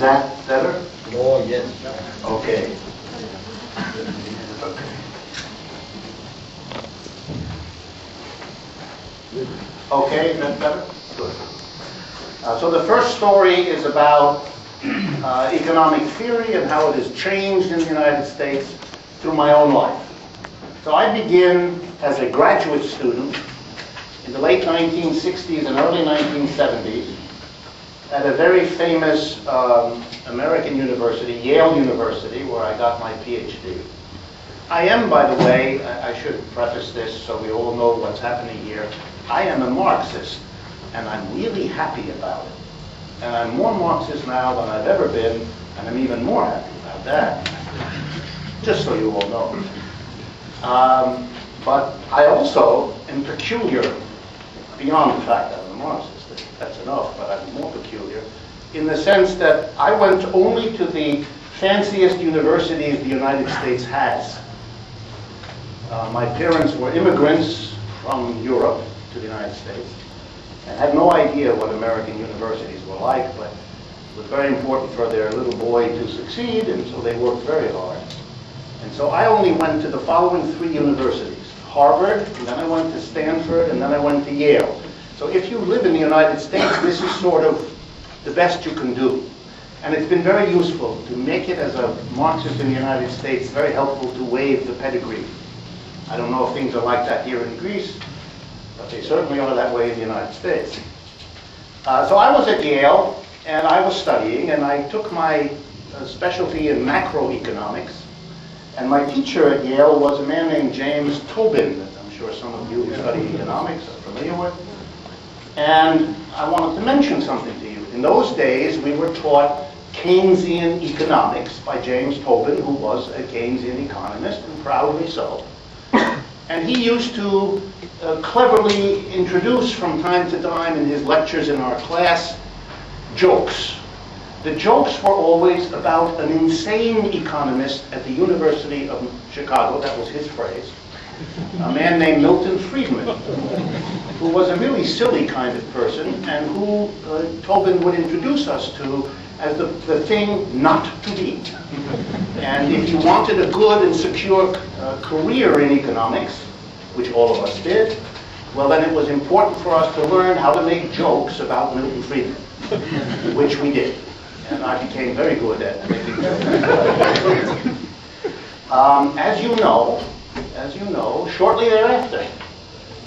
that better? Oh, yes. Okay. Okay, is that better? Good. So the first story is about economic theory and how it has changed in the United States through my own life. So I begin as a graduate student in the late 1960s and early 1970s at a very famous American university, Yale University, where I got my PhD. I am, by the way, I should preface this so we all know what's happening here, I am a Marxist, and I'm really happy about it. And I'm more Marxist now than I've ever been, and I'm even more happy about that, just so you all know. But I also am peculiar, beyond the fact that I'm a Marxist, that's enough, but I'm more peculiar, in the sense that I went only to the fanciest universities the United States has. My parents were immigrants from Europe to the United States, and had no idea what American universities were like, but it was very important for their little boy to succeed, and so they worked very hard. And so I only went to the following three universities: Harvard, and then I went to Stanford, and then I went to Yale. So if you live in the United States, this is sort of the best you can do. And it's been very useful to make it, as a Marxist in the United States, very helpful to waive the pedigree. I don't know if things are like that here in Greece, but they certainly are that way in the United States. So I was at Yale, and I was studying, and I took my specialty in macroeconomics. And my teacher at Yale was a man named James Tobin, that I'm sure some of you who study economics are familiar with. And I wanted to mention something to you. In those days, we were taught Keynesian economics by James Tobin, who was a Keynesian economist, and proudly so. And he used to cleverly introduce from time to time in his lectures in our class jokes. The jokes were always about an insane economist at the University of Chicago, that was his phrase, a man named Milton Friedman, who was a really silly kind of person, and who Tobin would introduce us to as the thing not to beat. And if you wanted a good and secure career in economics, which all of us did, well, then it was important for us to learn how to make jokes about Milton Friedman, which we did. And I became very good at making jokes. As you know, shortly thereafter,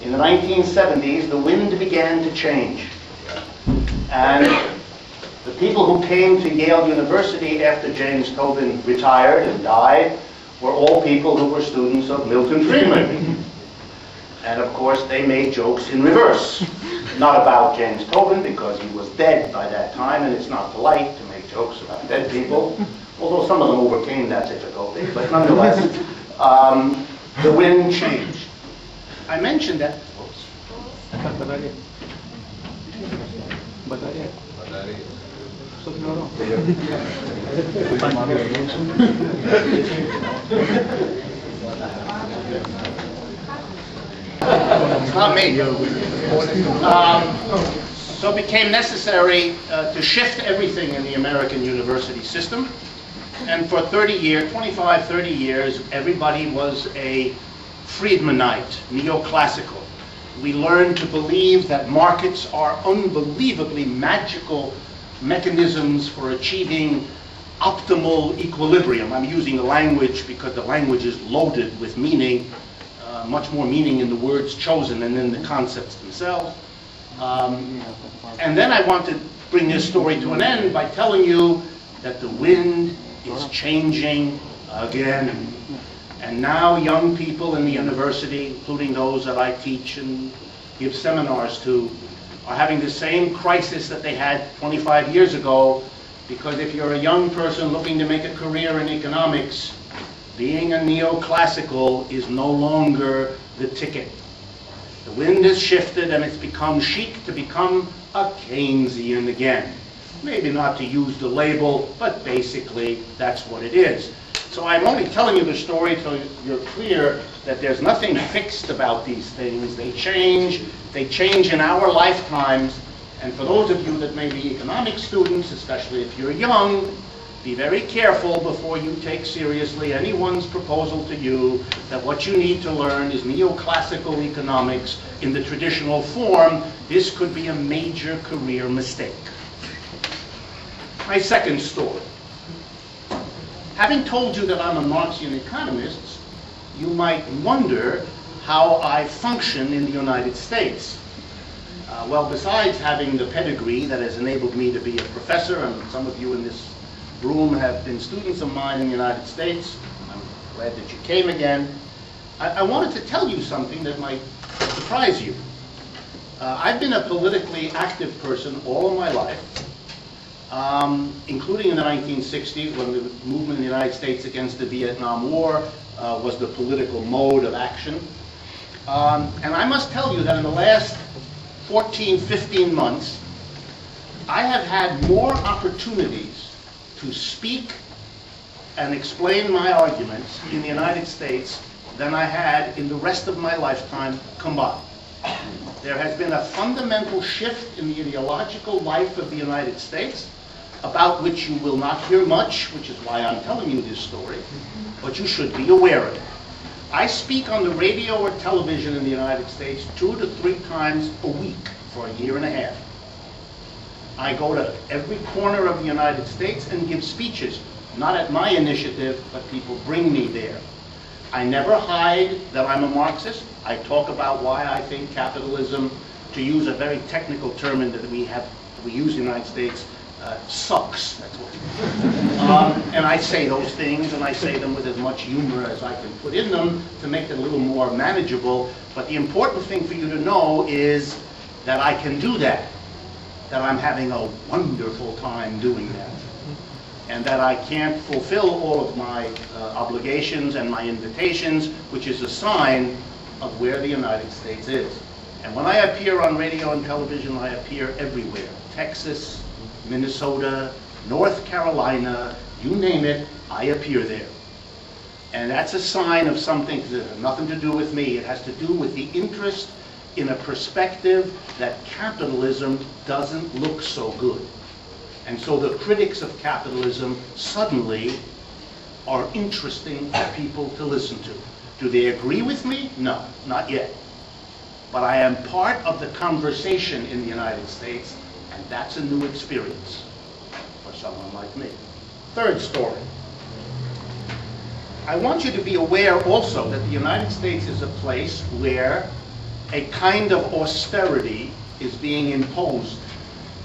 in the 1970s, the wind began to change. And the people who came to Yale University after James Tobin retired and died were all people who were students of Milton Friedman. And of course, they made jokes in reverse. Not about James Tobin, because he was dead by that time, and it's not polite to make jokes about dead people, although some of them overcame that difficulty. But nonetheless, the wind changed. I mentioned that. Oops. It's not me. So it became necessary to shift everything in the American university system. And for 25, 30 years, everybody was a Friedmanite, neoclassical. We learned to believe that markets are unbelievably magical mechanisms for achieving optimal equilibrium. I'm using the language because the language is loaded with meaning, much more meaning in the words chosen than in the concepts themselves. And then I want to bring this story to an end by telling you that the wind is changing again. And now young people in the university, including those that I teach and give seminars to, are having the same crisis that they had 25 years ago, because if you're a young person looking to make a career in economics, being a neoclassical is no longer the ticket. The wind has shifted and it's become chic to become a Keynesian again. Maybe not to use the label, but basically that's what it is. So I'm only telling you the story so you're clear that there's nothing fixed about these things. They change in our lifetimes, And for those of you that may be economics students, especially if you're young, be very careful before you take seriously anyone's proposal to you that what you need to learn is neoclassical economics in the traditional form. This could be a major career mistake. My second story. Having told you that I'm a Marxian economist, you might wonder how I function in the United States. Well, besides having the pedigree that has enabled me to be a professor, and some of you in this room have been students of mine in the United States, I'm glad that you came again, I wanted to tell you something that might surprise you. I've been a politically active person all of my life, including in the 1960s when the movement in the United States against the Vietnam War was the political mode of action. And I must tell you that in the last 14, 15 months, I have had more opportunities to speak and explain my arguments in the United States than I had in the rest of my lifetime combined. There has been a fundamental shift in the ideological life of the United States, about which you will not hear much, which is why I'm telling you this story, but you should be aware of it. I speak on the radio or television in the United States 2 to 3 times a week for a year and a half. I go to every corner of the United States and give speeches, not at my initiative, but people bring me there. I never hide that I'm a Marxist. I talk about why I think capitalism, to use a very technical term that we use in the United States, sucks. That's what. And I say those things, and I say them with as much humor as I can put in them to make it a little more manageable. But the important thing for you to know is that I can do that I'm having a wonderful time doing that, and that I can't fulfill all of my obligations and my invitations, which is a sign of where the United States is. And when I appear on radio and television, I appear everywhere. Texas, Minnesota, North Carolina, you name it, I appear there. And that's a sign of something that has nothing to do with me. It has to do with the interest in a perspective that capitalism doesn't look so good. And so the critics of capitalism suddenly are interesting for people to listen to. Do they agree with me? No, not yet. But I am part of the conversation in the United States, and that's a new experience for someone like me. Third story. I want you to be aware also that the United States is a place where a kind of austerity is being imposed.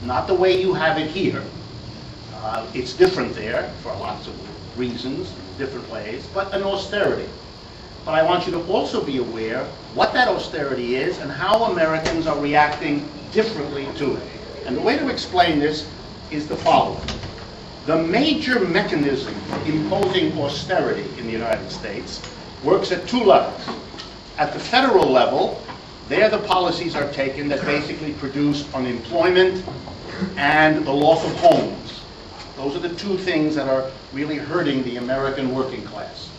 Not the way you have it here. It's different there for lots of reasons, different ways, but an austerity. But I want you to also be aware what that austerity is and how Americans are reacting differently to it. And the way to explain this is the following. The major mechanism imposing austerity in the United States works at 2 levels. At the federal level, there the policies are taken that basically produce unemployment and the loss of homes. Those are the 2 things that are really hurting the American working class.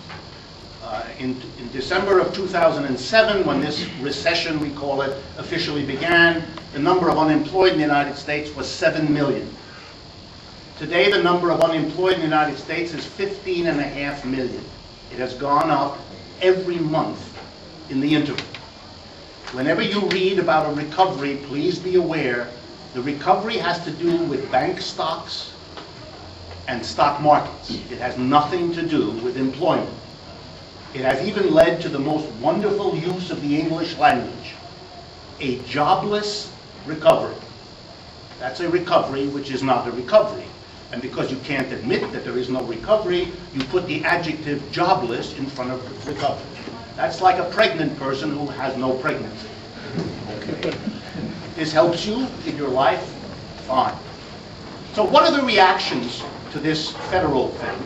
In December of 2007, when this recession, we call it, officially began, the number of unemployed in the United States was 7 million. Today, the number of unemployed in the United States is 15.5 million. It has gone up every month in the interval. Whenever you read about a recovery, please be aware the recovery has to do with bank stocks and stock markets. It has nothing to do with employment. It has even led to the most wonderful use of the English language, a jobless recovery. That's a recovery which is not a recovery. And because you can't admit that there is no recovery, you put the adjective jobless in front of recovery. That's like a pregnant person who has no pregnancy. Okay. This helps you in your life? Fine. So what are the reactions to this federal thing?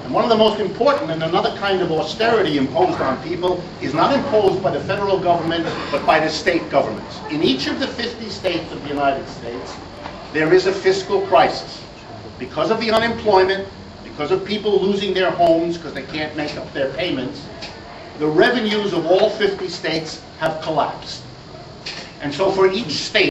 And one of the most important, and another kind of austerity imposed on people, is not imposed by the federal government, but by the state governments. In each of the 50 states of the United States, there is a fiscal crisis. Because of the unemployment, because of people losing their homes because they can't make up their payments, the revenues of all 50 states have collapsed. And so for each state,